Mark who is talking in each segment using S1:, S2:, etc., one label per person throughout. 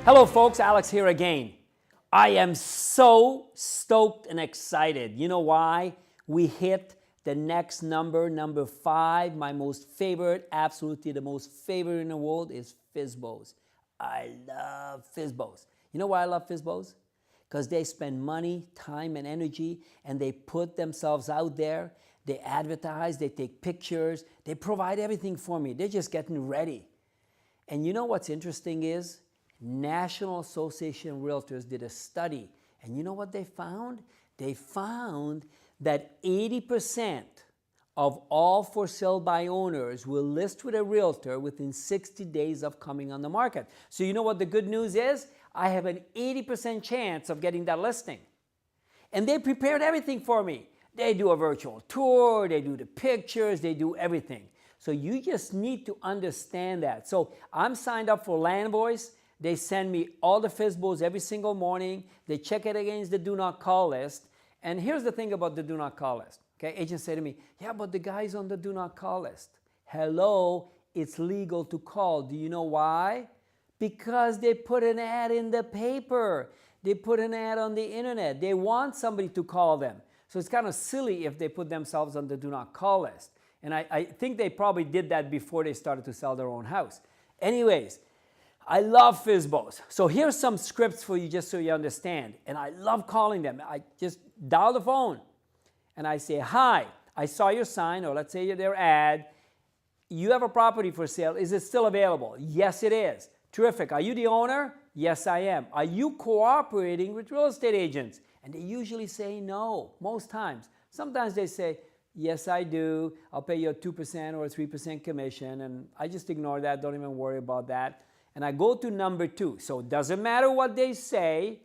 S1: Hello folks, Alex here again. I am so stoked and excited. You know why? We hit the next number, number 5. My most favorite, absolutely the most favorite in the world is FSBOs. I love FSBOs. You know why I love FSBOs? Because they spend money, time, and energy, and they put themselves out there. They advertise, they take pictures, they provide everything for me. They're just getting ready. And you know what's interesting is, National Association of Realtors did a study, and you know what they found? They found that 80% of all for sale by owners will list with a realtor within 60 days of coming on the market. So you know what the good news is? I have an 80% chance of getting that listing. And they prepared everything for me. They do a virtual tour, they do the pictures, they do everything. So you just need to understand that. So I'm signed up for Land Voice. They send me all the FSBOs every single morning. They check it against the do not call list. And here's the thing about the do not call list. Okay, agents say to me, yeah, but the guy's on the do not call list. Hello, it's legal to call. Do you know why? Because they put an ad in the paper. They put an ad on the internet. They want somebody to call them. So it's kind of silly if they put themselves on the do not call list. And I think they probably did that before they started to sell their own house. Anyways, I love FSBOs. So here's some scripts for you just so you understand. And I love calling them. I just dial the phone and I say, hi, I saw your sign, or let's say their ad. You have a property for sale. Is it still available? Yes, it is. Terrific. Are you the owner? Yes, I am. Are you cooperating with real estate agents? And they usually say no, most times. Sometimes they say, yes, I do. I'll pay you a 2% or a 3% commission. And I just ignore that. Don't even worry about that. And I go to number 2. So it doesn't matter what they say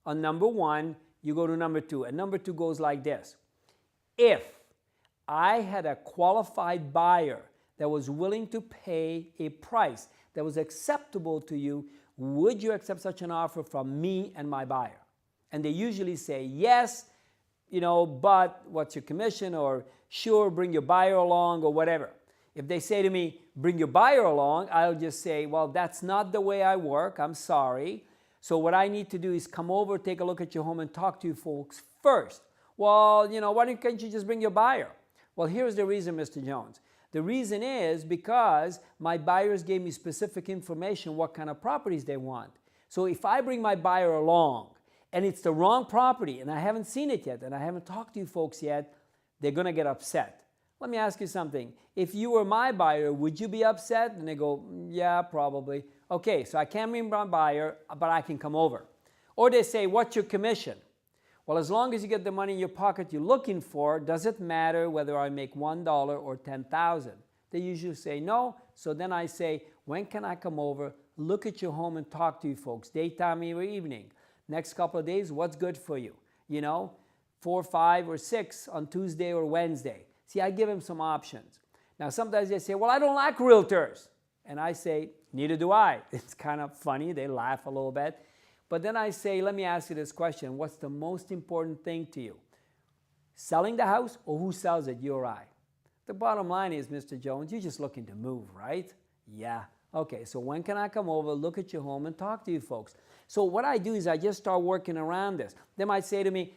S1: on number 1, you go to number 2. And number 2 goes like this. If I had a qualified buyer that was willing to pay a price that was acceptable to you, would you accept such an offer from me and my buyer? And they usually say yes, you know, but what's your commission? Or sure, bring your buyer along, or whatever. If they say to me, bring your buyer along, I'll just say, well, that's not the way I work. I'm sorry. So what I need to do is come over, take a look at your home, and talk to you folks first. Well, you know, why can't you just bring your buyer? Well, here's the reason, Mr. Jones. The reason is because my buyers gave me specific information what kind of properties they want. So if I bring my buyer along and it's the wrong property and I haven't seen it yet and I haven't talked to you folks yet, they're going to get upset. Let me ask you something. If you were my buyer, would you be upset? And they go, yeah, probably. Okay, so I can't bring my buyer, but I can come over. Or they say, what's your commission? Well, as long as you get the money in your pocket you're looking for, does it matter whether I make $1 or $10,000? They usually say no. So then I say, when can I come over, look at your home and talk to you folks, daytime or evening? Next couple of days, what's good for you? You know, 4, 5, or 6 on Tuesday or Wednesday. See, I give them some options. Now, sometimes they say, well, I don't like realtors. And I say, neither do I. It's kind of funny. They laugh a little bit. But then I say, let me ask you this question. What's the most important thing to you? Selling the house, or who sells it, you or I? The bottom line is, Mr. Jones, you're just looking to move, right? Yeah. Okay, so when can I come over, look at your home, and talk to you folks? So what I do is I just start working around this. They might say to me,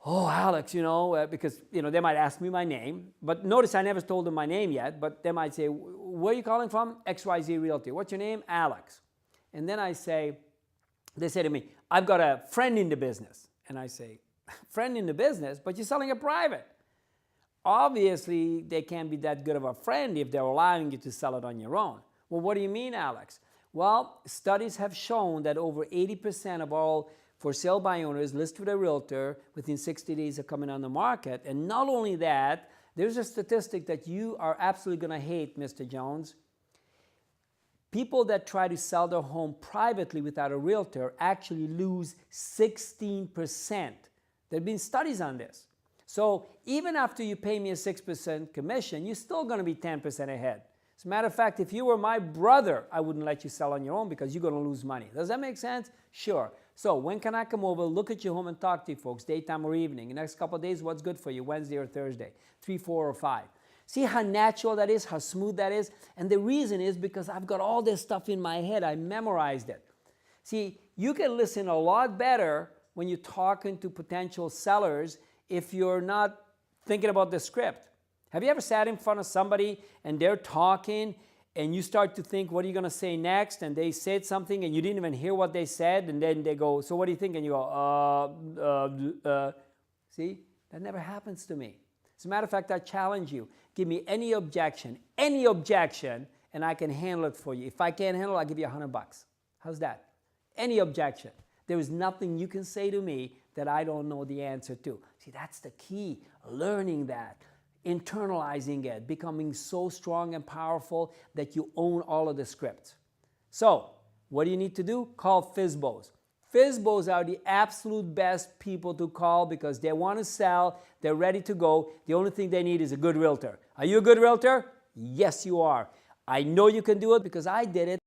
S1: oh, Alex, you know, because, you know, they might ask me my name. But notice I never told them my name yet. But they might say, where are you calling from? XYZ Realty. What's your name? Alex. And then I say, they say to me, I've got a friend in the business. And I say, friend in the business? But you're selling it private. Obviously, they can't be that good of a friend if they're allowing you to sell it on your own. Well, what do you mean, Alex? Well, studies have shown that over 80% of all for sale by owners list with a realtor within 60 days of coming on the market. And not only that, there's a statistic that you are absolutely going to hate, Mr. Jones. People that try to sell their home privately without a realtor actually lose 16%. There have been studies on this. So even after you pay me a 6% commission, you're still going to be 10% ahead. As a matter of fact, if you were my brother, I wouldn't let you sell on your own because you're going to lose money. Does that make sense? Sure. So when can I come over, look at your home, and talk to you folks, daytime or evening? The next couple of days, what's good for you, Wednesday or Thursday, 3, 4, or 5? See how natural that is, how smooth that is? And the reason is because I've got all this stuff in my head. I memorized it. See, you can listen a lot better when you're talking to potential sellers if you're not thinking about the script. Have you ever sat in front of somebody and they're talking and you start to think, what are you going to say next? And they said something and you didn't even hear what they said, and then they go, so what do you think? And you go, see, that never happens to me. As a matter of fact, I challenge you. Give me any objection, and I can handle it for you. If I can't handle it, I'll give you $100. How's that? Any objection. There is nothing you can say to me that I don't know the answer to. See, that's the key. Learning that, internalizing it, becoming so strong and powerful that you own all of the scripts. So, what do you need to do? Call FSBOs. FSBOs are the absolute best people to call because they want to sell, they're ready to go. The only thing they need is a good realtor. Are you a good realtor? Yes, you are. I know you can do it because I did it.